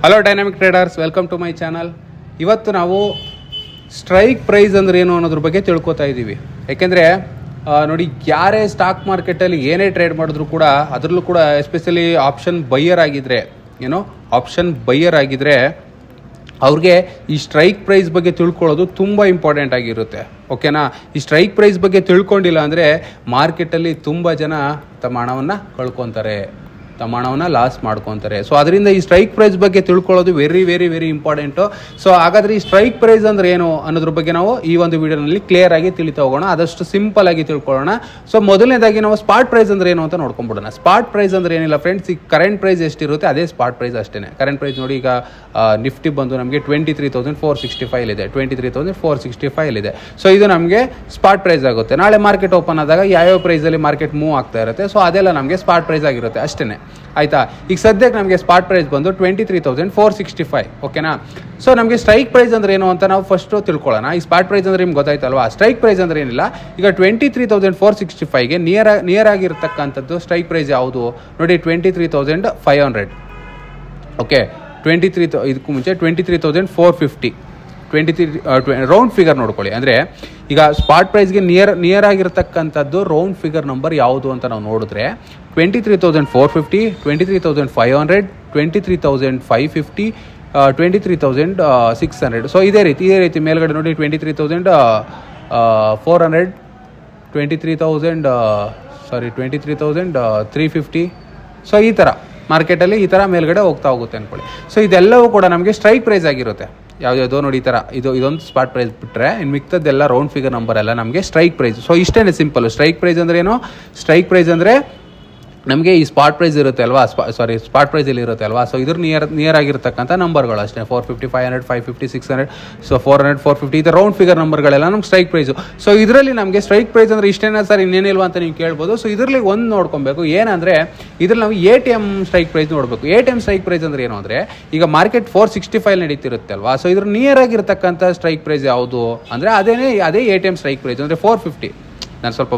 Hello dynamic traders, welcome to my channel. ಇವತ್ತು ನಾವು strike price ಅಂದ್ರೆ ಏನು ಅನ್ನೋದ್ರ ಬಗ್ಗೆ ತಿಳ್ಕೊತಾ ಇದ್ದೀವಿ. ಯಾಕೆಂದರೆ ನೋಡಿ, ಯಾರೇ ಸ್ಟಾಕ್ ಮಾರ್ಕೆಟಲ್ಲಿ ಏನೇ ಟ್ರೇಡ್ ಮಾಡಿದ್ರು ಕೂಡ ಅದರಲ್ಲೂ ಕೂಡ ಎಸ್ಪೆಷಲಿ ಆಪ್ಷನ್ ಬೈಯರ್ ಆಗಿದ್ರೆ ಅವ್ರಿಗೆ ಈ ಸ್ಟ್ರೈಕ್ ಪ್ರೈಸ್ ಬಗ್ಗೆ ತಿಳ್ಕೊಳ್ಳೋದು ತುಂಬ ಇಂಪಾರ್ಟೆಂಟ್ ಆಗಿರುತ್ತೆ. ಓಕೆನಾ? ಈ ಸ್ಟ್ರೈಕ್ ಪ್ರೈಸ್ ಬಗ್ಗೆ ತಿಳ್ಕೊಂಡಿಲ್ಲ ಅಂದರೆ ಮಾರ್ಕೆಟಲ್ಲಿ ತುಂಬ ಜನ ತಮ್ಮ ಹಣವನ್ನು ಕಳ್ಕೊತಾರೆ, ತಮ್ಮ ಹಣವನ್ನು ಲಾಸ್ ಮಾಡ್ಕೊತಾರೆ. ಸೊ ಅದರಿಂದ ಈ ಸ್ಟ್ರೈಕ್ ಪ್ರೈಸ್ ಬಗ್ಗೆ ತಿಳ್ಕೊಳ್ಳೋದು very very very important. So ಹಾಗಾದರೆ ಈ ಸ್ಟ್ರೈಕ್ ಪ್ರೈಸ್ ಅಂದರೆ ಏನು ಅನ್ನೋದ್ರ ಬಗ್ಗೆ ನಾವು ಈ ಒಂದು ವಿಡಿಯೋನಲ್ಲಿ ಕ್ಲಿಯರ್ ಆಗಿ ತಿಳಿತಾ ಹೋಗೋಣ, ಆದಷ್ಟು ಸಿಂಪಲ್ ಆಗಿ ತಿಳ್ಕೊಳ್ಳೋಣ. ಸೊ ಮೊದಲನೇದಾಗಿ ನಾವು ಸ್ಪಾಟ್ ಪ್ರೈಸ್ ಅಂದರೆ ಏನು ಅಂತ ನೋಡ್ಕೊಂಡ್ಬಿಡೋಣ. ಸ್ಪಾಟ್ ಪ್ರೈಸ್ ಅಂದರೆ ಏನಿಲ್ಲ ಫ್ರೆಂಡ್ಸ್, ಈ ಕರೆಂಟ್ ಪ್ರೈಸ್ ಎಷ್ಟಿರುತ್ತೆ ಅದೇ ಸ್ಪಾಟ್ ಪ್ರೈಸ್ ಅಷ್ಟೇ. ಕರೆಂಟ್ ಪ್ರೈಸ್ ನೋಡಿ, ಈಗ ನಿಫ್ಟಿ ಬಂದು ನಮಗೆ 23,465 ಇದೆ, 23,465 ಇದೆ. ಸೊ ಇದು ನಮಗೆ ಸ್ಪಾಟ್ ಪ್ರೈಸ್ ಆಗುತ್ತೆ. ನಾಳೆ ಮಾರ್ಕೆಟ್ ಓಪನ್ ಆದಾಗ ಯಾವ್ಯಾವ ಪ್ರೈಸಲ್ಲಿ ಮಾರ್ಕೆಟ್ ಮೂವ್ ಆಗ್ತಾ ಇರುತ್ತೆ, ಸೊ ಅದೆಲ್ಲ ನಮಗೆ ಸ್ಪಾಟ್ ಪ್ರೈಸ್ ಆಗಿರುತ್ತೆ ಅಷ್ಟೇ. ಆಯ್ತಾ? ಈಗ ಸದ್ಯಕ್ಕೆ ನಮಗೆ ಸ್ಪಾಟ್ ಪ್ರೈಸ್ ಬಂದು 23,465. ಓಕೆನಾ? ಸೊ ನಮಗೆ ಸ್ಟ್ರೈಕ್ ಪ್ರೈಸ್ ಅಂದ್ರೆ ಏನು ಅಂತ ನಾವು ಫಸ್ಟ್ ತಿಳ್ಕೊಳ್ಳೋಣ. ಈ ಸ್ಪಾಟ್ ಪ್ರೈಸ್ ಅಂದ್ರೆ ನಿಮ್ಗೆ ಗೊತ್ತಾಯ್ತಲ್ವಾ? ಸ್ಟ್ರೈಕ್ ಪ್ರೈಸ್ ಅಂದ್ರೆ ಏನಿಲ್ಲ, ಈಗ 23,465ಗೆ ನಿಯರ್ ಆಗಿರ್ತಕ್ಕಂಥದ್ದು ಸ್ಟ್ರೈಕ್ ಪ್ರೈಸ್ ಯಾವುದು ನೋಡಿ, 23,500. ಓಕೆ, ಇದಕ್ಕೂ ಮುಂಚೆ 23,450, 23 ರೌಂಡ್ ಫಿಗರ್ ನೋಡ್ಕೊಳ್ಳಿ. ಅಂದರೆ ಈಗ ಸ್ಪಾಟ್ ಪ್ರೈಸ್ಗೆ ನಿಯರ್ ಆಗಿರ್ತಕ್ಕಂಥದ್ದು ರೌಂಡ್ ಫಿಗರ್ ನಂಬರ್ ಯಾವುದು ಅಂತ ನಾವು ನೋಡಿದ್ರೆ 23,450, 23,500, 23,550, 23,600. ಸೊ ಇದೇ ರೀತಿ ಮೇಲ್ಗಡೆ ನೋಡಿ 23,400, 23,350. ಸೊ ಈ ಥರ ಮಾರ್ಕೆಟಲ್ಲಿ ಈ ಥರ ಮೇಲ್ಗಡೆ ಹೋಗ್ತಾ ಹೋಗುತ್ತೆ ಅಂದ್ಕೊಳ್ಳಿ. ಸೊ ಇದೆಲ್ಲವೂ ಕೂಡ ನಮಗೆ ಸ್ಟ್ರೈಕ್ ಪ್ರೈಸ್ ಆಗಿರುತ್ತೆ. ಯಾವುದ್ಯಾವುದೋ ನೋಡಿ, ಈ ಥರ ಇದೊಂದು ಸ್ಪಾಟ್ ಪ್ರೈಸ್ ಬಿಟ್ಟರೆ ಇನ್ನು ಮಿಕ್ತದ್ದೆಲ್ಲ ರೌಂಡ್ ಫಿಗರ್ ನಂಬರ್ ಎಲ್ಲ ನಮಗೆ ಸ್ಟ್ರೈಕ್ ಪ್ರೈಸ್. ಸೊ ಇಷ್ಟೇ ಸಿಂಪಲ್. ಸ್ಟ್ರೈಕ್ ಪ್ರೈಸ್ ಅಂದರೆ ಏನು? ಸ್ಟ್ರೈಕ್ ಪ್ರೈಸ್ ಅಂದರೆ ನಮಗೆ ಈ ಸ್ಪಾಟ್ ಪ್ರೈಸ್ ಇರುತ್ತೆ ಅಲ್ವಾ, ಸ್ಪಾಟ್ ಪ್ರೈಸಲ್ಲಿ ಇರುತ್ತೆ ಅಲ್ವಾ, ಸೊ ಇದ್ರ ನಿಯರ್ ಆಗಿರ್ತಕ್ಕಂಥ ನಂಬರ್ಗಳು ಅಷ್ಟೇ. 450, 500, 550, 600, ಸೊ 400, 450 ಈ ಥರ ರೌಂಡ್ ಫಿಗರ್ ನಂಬರ್ಗಳೆಲ್ಲ ನಮ್ಗೆ ಸ್ಟ್ರೈಕ್ ಪ್ರೈಸು. ಸೊ ಇದರಲ್ಲಿ ನಮಗೆ ಸ್ಟ್ರೈಕ್ ಪ್ರೈಸ್ ಅಂದರೆ ಇಷ್ಟೇನಾ ಸರ್, ಇನ್ನೇನಿಲ್ವಾ ಅಂತ ನೀವು ಕೇಳ್ಬೋದು. ಸೊ ಇದರಲ್ಲಿ ಒಂದು ನೋಡ್ಕೊಬೇಕು, ಏನಂದರೆ ಇದ್ರಲ್ಲಿ ನಾವು ATM ಸ್ಟ್ರೈಕ್ ಪ್ರೈಸ್ ನೋಡಬೇಕು. ATM ಸ್ಟ್ರೈಕ್ ಪ್ರೈಸ್ ಅಂದರೆ ಏನು ಅಂದರೆ, ಈಗ ಮಾರ್ಕೆಟ್ 465 ನಡೀತಿರುತ್ತೆ ಅಲ್ವಾ, ಸೊ ಇದ್ರ ನಿಯರ್ ಆಗಿರ್ತಕ್ಕಂಥ ಸ್ಟ್ರೈಕ್ ಪ್ರೈಸ್ ಯಾವುದು ಅಂದರೆ ಅದೇ ATM ಸ್ಟ್ರೈಕ್ ಪ್ರೈಸ್ ಅಂದರೆ 450. ನಾನು ಸ್ವಲ್ಪ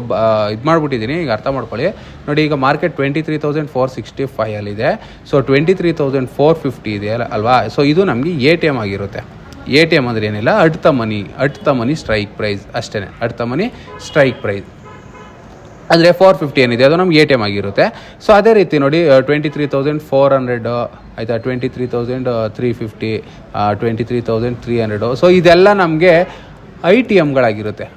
ಇದು ಮಾಡಿಬಿಟ್ಟಿದ್ದೀನಿ, ಈಗ ಅರ್ಥ ಮಾಡ್ಕೊಳ್ಳಿ. ನೋಡಿ, ಈಗ ಮಾರ್ಕೆಟ್ 23,465 ಅಲ್ಲಿದೆ, ಸೊ 23,450 ಇದೆ ಅಲ್ವಾ. ಸೊ ಇದು ನಮಗೆ ATM ಆಗಿರುತ್ತೆ. ATM ಅಂದರೆ ಏನಿಲ್ಲ, at the money strike price ಅಷ್ಟೇ. At the money strike price ಅಂದರೆ 450 ಏನಿದೆ ಅದು ನಮ್ಗೆ ATM ಆಗಿರುತ್ತೆ. ಸೊ ಅದೇ ರೀತಿ ನೋಡಿ 23,400 ಆಯಿತಾ, 23,350, 23,300. ಸೊ ಇದೆಲ್ಲ ನಮಗೆ ITMಗಳಾಗಿರುತ್ತೆ.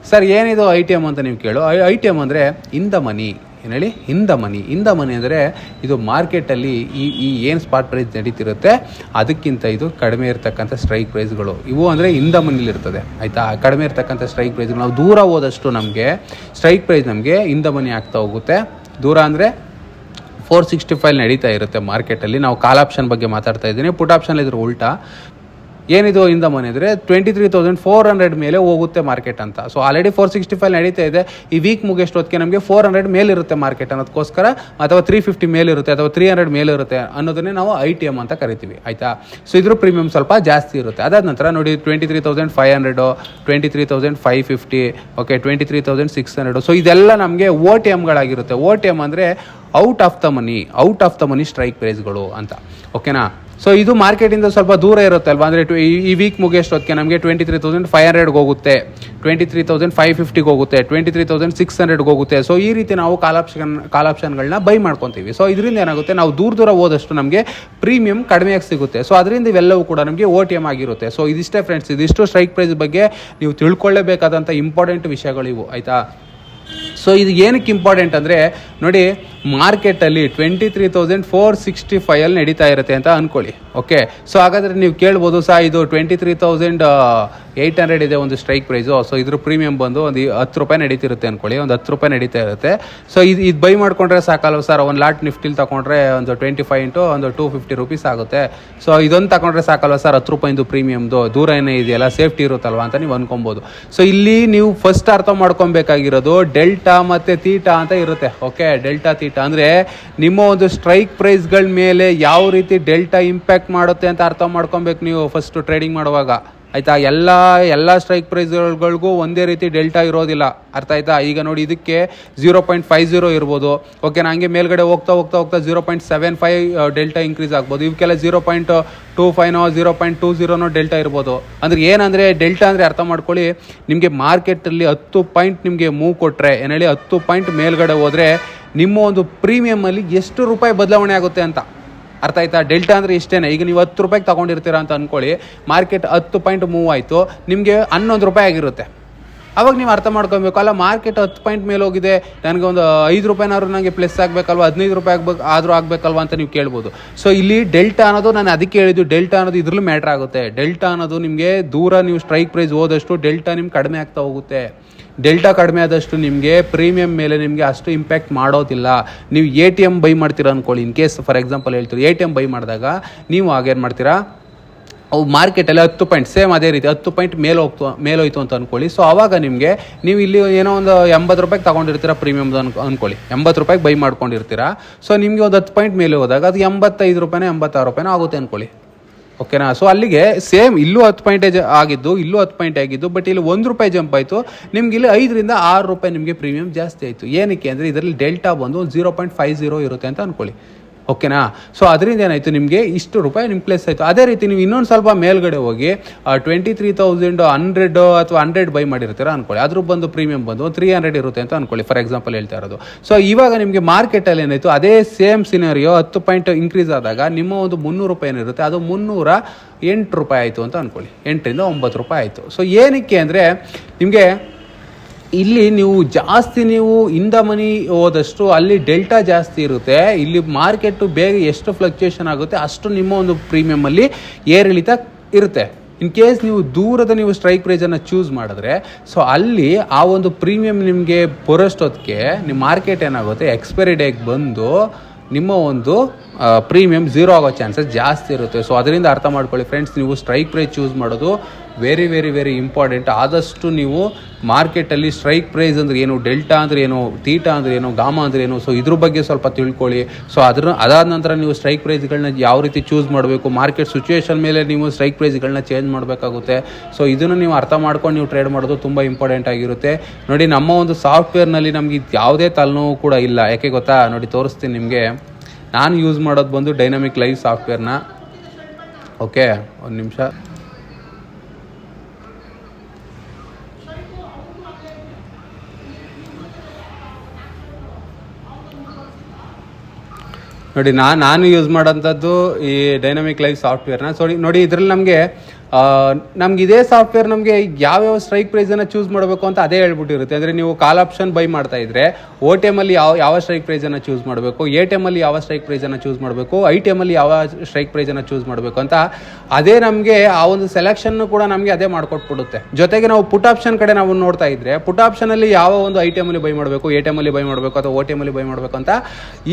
ಸರ್ ಏನಿದು ITM ಅಂತ ನೀವು ಕೇಳು. ITM ಅಂದರೆ ಇನ್ ದ ಮನಿ. ಏನು ಹೇಳಿ? ಇನ್ ದ ಮನಿ ಅಂದರೆ ಇದು ಮಾರ್ಕೆಟಲ್ಲಿ ಈ ಏನು ಸ್ಪಾಟ್ ಪ್ರೈಸ್ ನಡೀತಿರುತ್ತೆ ಅದಕ್ಕಿಂತ ಇದು ಕಡಿಮೆ ಇರತಕ್ಕಂಥ ಸ್ಟ್ರೈಕ್ ಪ್ರೈಸ್ಗಳು ಇವು ಅಂದರೆ ಇನ್ ದ ಮನಿಲಿರ್ತದೆ. ಆಯಿತಾ? ಕಡಿಮೆ ಇರತಕ್ಕಂಥ ಸ್ಟ್ರೈಕ್ ಪ್ರೈಸ್ಗಳು ನಾವು ದೂರ ಹೋದಷ್ಟು ನಮಗೆ ಸ್ಟ್ರೈಕ್ ಪ್ರೈಸ್ ನಮಗೆ ಇನ್ ದ ಮನಿ ಆಗ್ತಾ ಹೋಗುತ್ತೆ. ದೂರ ಅಂದರೆ 465 ನಡೀತಾ ಇರುತ್ತೆ ಮಾರ್ಕೆಟಲ್ಲಿ. ನಾವು ಕಾಲ್ ಆಪ್ಷನ್ ಬಗ್ಗೆ ಮಾತಾಡ್ತಾ ಇದ್ದೀನಿ, ಪುಟ್ ಆಪ್ಷನ್ ಇದ್ರೆ ಉಲ್ಟಾ. ಏನಿದು ಇನ್ ದ ಮನಿ ಅಂದರೆ 23,400 ಮೇಲೆ ಹೋಗುತ್ತೆ ಮಾರ್ಕೆಟ್ ಅಂತ. ಸೊ ಆಲ್ರೆಡಿ 465 ನಡೀತಾ ಇದೆ. ಈ ವೀಕ್ ಮುಗಿಯೋಷ್ಟೊತ್ತಿಗೆ ನಮಗೆ 400 ಮೇಲಿರುತ್ತೆ ಮಾರ್ಕೆಟ್ ಅನ್ನೋದಕ್ಕೋಸ್ಕರ, ಅಥವಾ 350 ಮೇಲಿರುತ್ತೆ ಅಥವಾ 300 ಮೇಲಿರುತ್ತೆ ಅನ್ನೋದನ್ನೇ ನಾವು ITM ಅಂತ ಕರಿತೀವಿ. ಆಯಿತಾ? ಸೊ ಇದ್ರ ಪ್ರೀಮಿಯಂ ಸ್ವಲ್ಪ ಜಾಸ್ತಿ ಇರುತ್ತೆ. ಅದಾದ ನಂತರ ನೋಡಿ 23,500, 23,550, ಓಕೆ 23,600. ಸೊ ಇದೆಲ್ಲ ನಮಗೆ OTMಗಳಾಗಿರುತ್ತೆ. OTM ಅಂದರೆ out of the money strike ಪ್ರೈಸ್ಗಳು ಅಂತ. ಓಕೆನಾ? ಸೊ ಇದು ಮಾರ್ಕೆಟಿಂದ ಸ್ವಲ್ಪ ದೂರ ಇರುತ್ತೆ ಅಲ್ವಾ. ಅಂದರೆ ಈ ವೀಕ್ ಮುಗಿಯೋಷ್ಟೊತ್ತಿಗೆ ನಮಗೆ 23,500 ಹೋಗುತ್ತೆ, 23,550 ಹೋಗುತ್ತೆ, 23,600 ಹೋಗುತ್ತೆ. ಸೊ ಈ ರೀತಿ ನಾವು ಕಾಲ್ ಆಪ್ಷನ್ಗಳನ್ನ ಬೈ ಮಾಡ್ಕೊತೀವಿ. ಸೊ ಇದರಿಂದ ಏನಾಗುತ್ತೆ, ನಾವು ದೂರ ಹೋದಷ್ಟು ನಮಗೆ ಪ್ರೀಮಿಯಂ ಕಡಿಮೆಯಾಗಿ ಸಿಗುತ್ತೆ. ಸೊ ಅದರಿಂದ ಇವೆಲ್ಲವೂ ಕೂಡ ನಮಗೆ OTM ಆಗಿರುತ್ತೆ. ಸೊ ಇದಿಷ್ಟೇ ಫ್ರೆಂಡ್ಸ್, ಇದಿಷ್ಟು ಸ್ಟ್ರೈಕ್ ಪ್ರೈಸ್ ಬಗ್ಗೆ ನೀವು ತಿಳ್ಕೊಳ್ಳೇಬೇಕಾದಂಥ ಇಂಪಾರ್ಟೆಂಟ್ ವಿಷಯಗಳು ಇವು. ಆಯಿತಾ? ಸೊ ಇದು ಏನಕ್ಕೆ ಇಂಪಾರ್ಟೆಂಟ್ ಅಂದರೆ ನೋಡಿ, ಮಾರ್ಕೆಟಲ್ಲಿ 23,465 ಅಲ್ಲಿ ನಡೀತಾ ಇರುತ್ತೆ ಅಂತ ಅಂದ್ಕೊಳ್ಳಿ. ಓಕೆ, ಸೊ ಹಾಗಾದರೆ ನೀವು ಕೇಳ್ಬೋದು, ಇದು 23,800 ಇದೆ ಒಂದು ಸ್ಟ್ರೈಕ್ ಪ್ರೈಸು. ಸೊ ಇದ್ರ ಪ್ರೀಮಿಯಂ ಬಂದು ಒಂದು 10 ರೂಪಾಯಿ ನಡೀತಿರುತ್ತೆ ಅಂದ್ಕೊಳ್ಳಿ, ಒಂದು 10 ರೂಪಾಯಿ ನಡೀತಾ ಇರುತ್ತೆ. ಸೊ ಇದು ಬೈ ಮಾಡ್ಕೊಂಡ್ರೆ ಸಾಕಲ್ವ ಸರ್, ಒಂದು ಲಾಟ್ ನಿಫ್ಟಿಲಿ ತಗೊಂಡ್ರೆ ಒಂದು 25 ಇಂಟು ಒಂದು 250 ರೂಪೀಸ್ ಆಗುತ್ತೆ. ಸೊ ಇದೊಂದು ತಗೊಂಡ್ರೆ ಸಾಕಲ್ವ ಸರ್, 10 ರೂಪಾಯಿಂದು ಪ್ರೀಮಿಯಮ್ದು, ದೂರ ಏನೇ ಇದೆಯಲ್ಲ ಸೇಫ್ಟಿ ಇರುತ್ತಲ್ವ ಅಂತ ನೀವು ಅನ್ಕೊಬೋದು. ಸೊ ಇಲ್ಲಿ ನೀವು ಫಸ್ಟ್ ಅರ್ಥ ಮಾಡ್ಕೊಬೇಕಾಗಿರೋದು ಡೆಲ್ಟಾ ಮತ್ತು ತೀಟಾ ಅಂತ ಇರುತ್ತೆ. ಓಕೆ, ಡೆಲ್ಟಾ ತೀಟಾ ಅಂದರೆ ನಿಮ್ಮ ಒಂದು ಸ್ಟ್ರೈಕ್ ಪ್ರೈಸ್ಗಳ ಮೇಲೆ ಯಾವ ರೀತಿ ಡೆಲ್ಟಾ ಇಂಪ್ಯಾಕ್ಟ್ ಮಾಡುತ್ತೆ ಅಂತ ಅರ್ಥ ಮಾಡ್ಕೊಬೇಕು ನೀವು ಫಸ್ಟ್ ಟ್ರೇಡಿಂಗ್ ಮಾಡುವಾಗ. ಆಯಿತಾ. ಎಲ್ಲ ಸ್ಟ್ರೈಕ್ ಪ್ರೈಸ್ಗಳಿಗೂ ಒಂದೇ ರೀತಿ ಡೆಲ್ಟಾ ಇರೋದಿಲ್ಲ, ಅರ್ಥ ಆಯ್ತಾ. ಈಗ ನೋಡಿ ಇದಕ್ಕೆ 0.50 ಇರ್ಬೋದು, ಓಕೆನಾ. ಹಂಗೆ ಮೇಲ್ಗಡೆ ಹೋಗ್ತಾ 0.75 ಡೆಲ್ಟಾ ಇನ್ಕ್ರೀಸ್ ಆಗ್ಬೋದು. ಇವಕ್ಕೆಲ್ಲ 0.25 0.20 ಡೆಲ್ಟಾ ಇರ್ಬೋದು. ಅಂದರೆ ಏನಂದರೆ ಡೆಲ್ಟಾ ಅಂದರೆ ಅರ್ಥ ಮಾಡ್ಕೊಳ್ಳಿ, ನಿಮಗೆ ಮಾರ್ಕೆಟಲ್ಲಿ 10 ಪಾಯಿಂಟ್ ನಿಮಗೆ ಮೂವ್ ಕೊಟ್ಟರೆ, ಏನು ಹೇಳಿ 10 ಪಾಯಿಂಟ್ ಮೇಲ್ಗಡೆ ಹೋದರೆ ನಿಮ್ಮ ಒಂದು ಪ್ರೀಮಿಯಮಲ್ಲಿ ಎಷ್ಟು ರೂಪಾಯಿ ಬದಲಾವಣೆ ಆಗುತ್ತೆ ಅಂತ, ಅರ್ಥ ಆಯ್ತಾ. ಡೆಲ್ಟಾ ಅಂದರೆ ಇಷ್ಟೇ. ಈಗ ನೀವು 10 ರೂಪಾಯಿಗೆ ತೊಗೊಂಡಿರ್ತೀರಾ ಅಂತ ಅಂದ್ಕೊಳ್ಳಿ, ಮಾರ್ಕೆಟ್ 10 ಪಾಯಿಂಟ್ ಮೂವ್ ಆಯಿತು, ನಿಮಗೆ 11 ರೂಪಾಯಿ ಆಗಿರುತ್ತೆ. ಅವಾಗ ನೀವು ಅರ್ಥ ಮಾಡ್ಕೊಬೇಕು, ಅಲ್ಲ ಮಾರ್ಕೆಟ್ 10 ಪಾಯಿಂಟ್ ಮೇಲೆ ಹೋಗಿದೆ, ನನಗೆ ಒಂದು 5 ರೂಪಾಯಿನಾದ್ರು ನನಗೆ ಪ್ಲಸ್ ಆಗಬೇಕಲ್ವ, 15 ರೂಪಾಯಿ ಆದರೂ ಆಗಬೇಕಲ್ವ ಅಂತ ನೀವು ಕೇಳ್ಬೋದು. ಸೊ ಇಲ್ಲಿ ಡೆಲ್ಟಾ ಅನ್ನೋದು, ನಾನು ಅದಕ್ಕೆ ಹೇಳಿದ್ದು, ಡೆಲ್ಟಾ ಅನ್ನೋದು ಇದ್ರಲ್ಲೂ ಮ್ಯಾಟ್ರ್ ಆಗುತ್ತೆ. ಡೆಲ್ಟಾ ಅನ್ನೋದು ನಿಮಗೆ ದೂರ ನೀವು ಸ್ಟ್ರೈಕ್ ಪ್ರೈಸ್ ಹೋದಷ್ಟು ಡೆಲ್ಟಾ ನಿಮ್ಗೆ ಕಡಿಮೆ ಆಗ್ತಾ ಹೋಗುತ್ತೆ. ಡೆಲ್ಟಾ ಕಡಿಮೆ ಆದಷ್ಟು ನಿಮಗೆ ಪ್ರೀಮಿಯಮ್ ಮೇಲೆ ನಿಮಗೆ ಅಷ್ಟು ಇಂಪ್ಯಾಕ್ಟ್ ಮಾಡೋದಿಲ್ಲ. ನೀವು ATM ಬೈ ಮಾಡ್ತೀರಾ ಅಂದ್ಕೊಳ್ಳಿ, ಇನ್ ಕೇಸ್ ಫಾರ್ ಎಕ್ಸಾಂಪಲ್ ಹೇಳ್ತೀರಿ, ATM ಬೈ ಮಾಡಿದಾಗ ನೀವು ಆಗೇನು ಮಾಡ್ತೀರಾ, ಅವು ಮಾರ್ಕೆಟಲ್ಲಿ 10 ಪಾಯಿಂಟ್ ಸೇಮ್ ಅದೇ ರೀತಿ 10 ಪಾಯಿಂಟ್ ಮೇಲೋಯ್ತು ಅಂತ ಅಂದ್ಕೊಳ್ಳಿ. ಸೊ ಆವಾಗ ನೀವು ಇಲ್ಲಿ ಏನೋ ಒಂದು 80 ರೂಪಾಯಿಗೆ ತೊಗೊಂಡಿರ್ತೀರಾ ಪ್ರೀಮಿಯಮ್ದು ಅಂದ್ಕೊಳ್ಳಿ, 80 ರೂಪಾಯಿಗೆ ಬೈ ಮಾಡ್ಕೊಂಡಿರ್ತೀರಾ. ಸೊ ನಿಮಗೆ ಒಂದು 10 ಪಾಯಿಂಟ್ ಮೇಲೆ ಹೋದಾಗ ಅದು 85 ರೂಪಾಯಿನೋ 86 ರೂಪಾಯಿನೋ ಆಗುತ್ತೆ ಅಂದ್ಕೊಳ್ಳಿ, ಓಕೆನಾ. ಸೊ ಅಲ್ಲಿಗೆ ಸೇಮ್ ಇಲ್ಲೂ 10 ಪಾಯಿಂಟೇಜ್ ಆಗಿದ್ದು, ಇಲ್ಲೂ 10 ಪಾಯಿಂಟ್ ಆಗಿದ್ದು, ಬಟ್ ಇಲ್ಲಿ 1 ರೂಪಾಯಿ ಜಂಪ್ ಆಯಿತು, ನಿಮ್ಗೆ ಇಲ್ಲಿ 5 ರಿಂದ 6 ರೂಪಾಯಿ ನಿಮಗೆ ಪ್ರೀಮಿಯಮ್ ಜಾಸ್ತಿ ಆಯಿತು. ಏನಕ್ಕೆ ಅಂದರೆ ಇದರಲ್ಲಿ ಡೆಲ್ಟಾ ಬಂದು 0.50 ಇರುತ್ತೆ ಅಂತ ಅಂದ್ಕೊಳ್ಳಿ, ಓಕೆನಾ. ಸೊ ಅದರಿಂದ ಏನಾಯಿತು, ನಿಮಗೆ ಇಷ್ಟು ರೂಪಾಯಿ ನಿಮ್ಮ ಪ್ಲೇಸ್ ಆಯಿತು. ಅದೇ ರೀತಿ ನೀವು ಇನ್ನೊಂದು ಸ್ವಲ್ಪ ಮೇಲ್ಗಡೆ ಹೋಗಿ 23,100 ಅಥವಾ 100 ಬೈ ಮಾಡಿರ್ತೀರ ಅಂದ್ಕೊಳ್ಳಿ, ಅದ್ರ ಬಂದು ಪ್ರೀಮಿಯಮ್ ಬಂದು 300 ಇರುತ್ತೆ ಅಂತ ಅಂದ್ಕೊಳ್ಳಿ, ಫಾರ್ ಎಕ್ಸಾಂಪಲ್ ಹೇಳ್ತಾ ಇರೋದು. ಸೊ ಇವಾಗ ನಿಮಗೆ ಮಾರ್ಕೆಟಲ್ಲಿ ಏನಾಯಿತು, ಅದೇ ಸೇಮ್ ಸಿನಾರಿಯೋ 10 ಪಾಯಿಂಟ್ ಇನ್ಕ್ರೀಸ್ ಆದಾಗ ನಿಮ್ಮ ಒಂದು 300 ರೂಪಾಯಿ ಏನಿರುತ್ತೆ ಅದು 308 ರೂಪಾಯಿ ಆಯಿತು ಅಂತ ಅಂದ್ಕೊಳ್ಳಿ, 8 ರಿಂದ 9 ರೂಪಾಯಿ ಆಯಿತು. ಸೊ ಏನಕ್ಕೆ ಅಂದರೆ ನಿಮಗೆ ಇಲ್ಲಿ ನೀವು ಇಂದ ಮನಿ ಹೋದಷ್ಟು ಅಲ್ಲಿ ಡೆಲ್ಟಾ ಜಾಸ್ತಿ ಇರುತ್ತೆ. ಇಲ್ಲಿ ಮಾರ್ಕೆಟು ಬೇಗ ಎಷ್ಟು ಫ್ಲಕ್ಚುಯೇಷನ್ ಆಗುತ್ತೆ ಅಷ್ಟು ನಿಮ್ಮ ಒಂದು ಪ್ರೀಮಿಯಮಲ್ಲಿ ಏರಿಳಿತ ಇರುತ್ತೆ. ಇನ್ ಕೇಸ್ ನೀವು ಸ್ಟ್ರೈಕ್ ಪ್ರೈಸನ್ನು ಚೂಸ್ ಮಾಡಿದ್ರೆ, ಸೊ ಅಲ್ಲಿ ಆ ಒಂದು ಪ್ರೀಮಿಯಮ್ ನಿಮಗೆ ಬರೋಷ್ಟೊತ್ತಿಗೆ ನಿಮ್ಮ ಮಾರ್ಕೆಟ್ ಏನಾಗುತ್ತೆ, ಎಕ್ಸ್ಪೈರಿ ಡೇಗೆ ಬಂದು ನಿಮ್ಮ ಒಂದು ಪ್ರೀಮಿಯಮ್ 0 ಆಗೋ ಚಾನ್ಸಸ್ ಜಾಸ್ತಿ ಇರುತ್ತೆ. ಸೊ ಅದರಿಂದ ಅರ್ಥ ಮಾಡ್ಕೊಳ್ಳಿ ಫ್ರೆಂಡ್ಸ್, ನೀವು ಸ್ಟ್ರೈಕ್ ಪ್ರೈಸ್ ಚೂಸ್ ಮಾಡೋದು ವೆರಿ ವೆರಿ ವೆರಿ ಇಂಪಾರ್ಟೆಂಟ್. ಆದಷ್ಟು ನೀವು ಮಾರ್ಕೆಟಲ್ಲಿ ಸ್ಟ್ರೈಕ್ ಪ್ರೈಸ್ ಅಂದರೆ ಏನು, ಡೆಲ್ಟಾ ಅಂದರೆ ಏನು, ತೀಟಾ ಅಂದರೆ ಏನು, ಗಾಮಾ ಅಂದರೆ ಏನು, ಸೊ ಇದ್ರ ಬಗ್ಗೆ ಸ್ವಲ್ಪ ತಿಳ್ಕೊಳ್ಳಿ. ಸೊ ಅದಾದ ನಂತರ ನೀವು ಸ್ಟ್ರೈಕ್ ಪ್ರೈಸ್ಗಳನ್ನ ಯಾವ ರೀತಿ ಚೂಸ್ ಮಾಡಬೇಕು, ಮಾರ್ಕೆಟ್ ಸಿಚುವೇಶನ್ ಮೇಲೆ ನೀವು ಸ್ಟ್ರೈಕ್ ಪ್ರೈಸ್ಗಳನ್ನ ಚೇಂಜ್ ಮಾಡಬೇಕಾಗುತ್ತೆ. ಸೊ ಇದನ್ನು ನೀವು ಅರ್ಥ ಮಾಡ್ಕೊಂಡು ನೀವು ಟ್ರೇಡ್ ಮಾಡೋದು ತುಂಬ ಇಂಪಾರ್ಟೆಂಟ್ ಆಗಿರುತ್ತೆ. ನೋಡಿ, ನಮ್ಮ ಒಂದು ಸಾಫ್ಟ್ವೇರ್ನಲ್ಲಿ ನಮಗೆ ಯಾವುದೇ ತಲೆನೋವು ಕೂಡ ಇಲ್ಲ. ಯಾಕೆ ಗೊತ್ತಾ, ನೋಡಿ ತೋರಿಸ್ತೀನಿ ನಿಮಗೆ. ನಾನು ಯೂಸ್ ಮಾಡೋದು ಬಂದು ಡೈನಾಮಿಕ್ ಲೈವ್ ಸಾಫ್ಟ್ವೇರ್ನ. ಓಕೆ, ಒಂದು ನಿಮಿಷ. ನೋಡಿ, ನಾನು ಯೂಸ್ ಮಾಡೋಂಥದ್ದು ಈ ಡೈನಾಮಿಕ್ ಲೈವ್ ಸಾಫ್ಟ್ವೇರ್ನ. ಸೊ ನೋಡಿ, ಇದರಲ್ಲಿ ನಮ್ಗೆ ಇದೇ ಸಾಫ್ಟ್ವೇರ್ ನಮಗೆ ಯಾವ್ಯಾವ ಸ್ಟ್ರೈಕ್ ಪ್ರೈಸನ್ನು ಚೂಸ್ ಮಾಡಬೇಕು ಅಂತ ಅದೇ ಹೇಳ್ಬಿಟ್ಟಿರುತ್ತೆ. ಅಂದರೆ ನೀವು ಕಾಲ್ ಆಪ್ಷನ್ ಬೈ ಮಾಡ್ತಾ ಇದ್ರೆ OTM ಅಲ್ಲಿ ಯಾವ ಸ್ಟ್ರೈಕ್ ಪ್ರೈಸನ್ನು ಚೂಸ್ ಮಾಡಬೇಕು, ATM ಅಲ್ಲಿ ಯಾವ ಸ್ಟ್ರೈಕ್ ಪ್ರೈಸನ್ನು ಚೂಸ್ ಮಾಡಬೇಕು, ITM ಅಲ್ಲಿ ಯಾವ ಸ್ಟ್ರೈಕ್ ಪ್ರೈಸನ್ನು ಚೂಸ್ ಮಾಡಬೇಕು ಅಂತ ಅದೇ ನಮಗೆ ಆ ಒಂದು ಸೆಲೆಕ್ಷನ್ ಕೂಡ ನಮಗೆ ಅದೇ ಮಾಡ್ಕೊಟ್ಬಿಡುತ್ತೆ. ಜೊತೆಗೆ ನಾವು ಪುಟ್ ಆಪ್ಷನ್ ಕಡೆ ನಾವು ನೋಡ್ತಾ ಇದ್ರೆ, ಪುಟ್ ಆಪ್ಷನಲ್ಲಿ ಯಾವ ಒಂದು ITM ಅಲ್ಲಿ ಬೈ ಮಾಡಬೇಕು, ATM ಅಲ್ಲಿ ಬೈ ಮಾಡಬೇಕು ಅಥವಾ OTM ಅಲ್ಲಿ ಬೈ ಮಾಡಬೇಕು ಅಂತ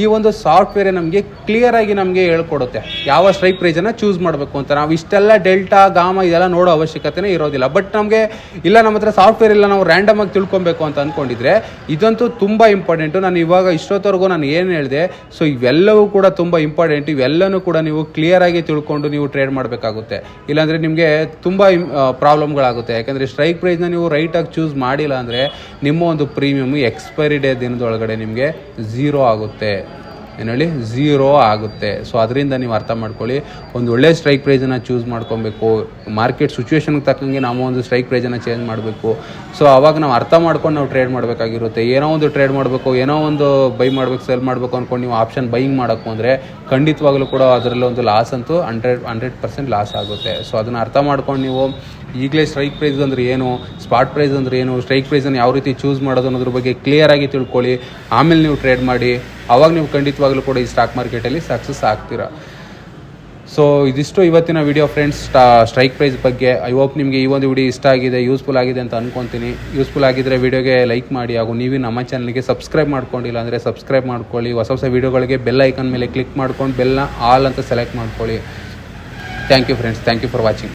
ಈ ಒಂದು ಸಾಫ್ಟ್ವೇರ್ ನಮಗೆ ಕ್ಲಿಯರ್ ಆಗಿ ನಮಗೆ ಹೇಳ್ಕೊಡುತ್ತೆ, ಯಾವ ಸ್ಟ್ರೈಕ್ ಪ್ರೈಸನ್ನು ಚೂಸ್ ಮಾಡಬೇಕು ಅಂತ. ನಾವು ಇಷ್ಟೆಲ್ಲ ಡೆಲ್ಟಾ ಗಾಮ ಇದೆಲ್ಲ ನೋಡೋ ಅವಶ್ಯಕತೆನೇ ಇರೋದಿಲ್ಲ. ಬಟ್ ನಮಗೆ ಇಲ್ಲ, ನಮ್ಮ ಹತ್ರ ಸಾಫ್ಟ್ವೇರ್ ಇಲ್ಲ, ನಾವು ರ್ಯಾಂಡಮ್ ಆಗಿ ತಿಳ್ಕೊಬೇಕು ಅಂತ ಅಂದ್ಕೊಂಡಿದ್ರೆ ಇದಂತೂ ತುಂಬ ಇಂಪಾರ್ಟೆಂಟು. ನಾನು ಇವಾಗ ಇಷ್ಟೊತ್ತವರೆಗೂ ನಾನು ಏನು ಹೇಳಿದೆ, ಸೊ ಇವೆಲ್ಲವೂ ಕೂಡ ತುಂಬ ಇಂಪಾರ್ಟೆಂಟ್. ಇವೆಲ್ಲನೂ ಕೂಡ ನೀವು ಕ್ಲಿಯರ್ ಆಗಿ ತಿಳ್ಕೊಂಡು ನೀವು ಟ್ರೇಡ್ ಮಾಡಬೇಕಾಗುತ್ತೆ. ಇಲ್ಲಾಂದರೆ ನಿಮಗೆ ತುಂಬ ಪ್ರಾಬ್ಲಮ್ಗಳಾಗುತ್ತೆ. ಯಾಕಂದರೆ ಸ್ಟ್ರೈಕ್ ಪ್ರೈಸ್ನ ನೀವು ರೈಟಾಗಿ ಚೂಸ್ ಮಾಡಿಲ್ಲ ಅಂದರೆ ನಿಮ್ಮ ಒಂದು ಪ್ರೀಮಿಯಮ್ ಎಕ್ಸ್ಪೈರಿ ಡೇ ದಿನದೊಳಗಡೆ ನಿಮಗೆ 0 ಆಗುತ್ತೆ. ಏನು ಹೇಳಿ, 0 ಆಗುತ್ತೆ. ಸೊ ಅದರಿಂದ ನೀವು ಅರ್ಥ ಮಾಡ್ಕೊಳ್ಳಿ, ಒಂದು ಒಳ್ಳೆ ಸ್ಟ್ರೈಕ್ ಪ್ರೈಸನ್ನು ಚೂಸ್ ಮಾಡ್ಕೊಬೇಕು. ಮಾರ್ಕೆಟ್ ಸಿಚುವೇಶನ್ಗೆ ತಕ್ಕಂಗೆ ನಾವು ಒಂದು ಸ್ಟ್ರೈಕ್ ಪ್ರೈಸನ್ನು ಚೇಂಜ್ ಮಾಡಬೇಕು. ಸೊ ಅವಾಗ ನಾವು ಅರ್ಥ ಮಾಡ್ಕೊಂಡು ನಾವು ಟ್ರೇಡ್ ಮಾಡಬೇಕಾಗಿರುತ್ತೆ. ಏನೋ ಒಂದು ಟ್ರೇಡ್ ಮಾಡಬೇಕು, ಏನೋ ಒಂದು ಬೈ ಮಾಡಬೇಕು, ಸೆಲ್ ಮಾಡಬೇಕು ಅಂದ್ಕೊಂಡು ನೀವು ಆಪ್ಷನ್ ಬೈಯಿಂಗ್ ಮಾಡೋಕ್ಕೂ ಅಂದರೆ ಖಂಡಿತವಾಗಲೂ ಕೂಡ ಅದರಲ್ಲಿ ಒಂದು ಲಾಸ್ ಅಂತೂ 100% ಲಾಸ್ ಆಗುತ್ತೆ. ಸೊ ಅದನ್ನು ಅರ್ಥ ಮಾಡ್ಕೊಂಡು ನೀವು ಈಗಲೇ ಸ್ಟ್ರೈಕ್ ಪ್ರೈಸ್ ಅಂದರೆ ಏನು, ಸ್ಪಾಟ್ ಪ್ರೈಸ್ ಅಂದರೆ ಏನು, ಸ್ಟ್ರೈಕ್ ಪ್ರೈಸನ್ನು ಯಾವ ರೀತಿ ಚೂಸ್ ಮಾಡೋದು ಅನ್ನೋದ್ರ ಬಗ್ಗೆ ಕ್ಲಿಯರಾಗಿ ತಿಳ್ಕೊಳ್ಳಿ. ಆಮೇಲೆ ನೀವು ಟ್ರೇಡ್ ಮಾಡಿ, ಆವಾಗ ನೀವು ಖಂಡಿತವಾಗ್ಲೂ ಕೂಡ ಈ ಸ್ಟಾಕ್ ಮಾರ್ಕೆಟಲ್ಲಿ ಸಕ್ಸಸ್ ಆಗ್ತೀರಾ. ಸೊ ಇದಿಷ್ಟು ಇವತ್ತಿನ ವಿಡಿಯೋ ಫ್ರೆಂಡ್ಸ್, ಸ್ಟ್ರೈಕ್ ಪ್ರೈಸ್ ಬಗ್ಗೆ. ಐ ಹೋಪ್ ನಿಮಗೆ ಈ ಒಂದು ವಿಡಿಯೋ ಇಷ್ಟ ಆಗಿದೆ, ಯೂಸ್ಫುಲ್ ಆಗಿದೆ ಅಂತ ಅಂದ್ಕೊತೀನಿ. ಯೂಸ್ಫುಲ್ ಆಗಿದ್ದರೆ ವಿಡಿಯೋಗೆ ಲೈಕ್ ಮಾಡಿ, ಹಾಗೂ ನೀವು ನಮ್ಮ ಚಾನಲ್ಗೆ ಸಬ್ಸ್ಕ್ರೈಬ್ ಮಾಡ್ಕೊಂಡಿಲ್ಲ ಅಂದರೆ ಸಬ್ಸ್ಕ್ರೈಬ್ ಮಾಡ್ಕೊಳ್ಳಿ. ಹೊಸ ವಿಡಿಯೋಗಳಿಗೆ ಬೆಲ್ ಐಕನ್ ಮೇಲೆ ಕ್ಲಿಕ್ ಮಾಡ್ಕೊಂಡು ಬೆಲ್ನ ಆಲ್ ಅಂತ ಸೆಲೆಕ್ಟ್ ಮಾಡ್ಕೊಳ್ಳಿ. Thank you friends, thank you for watching.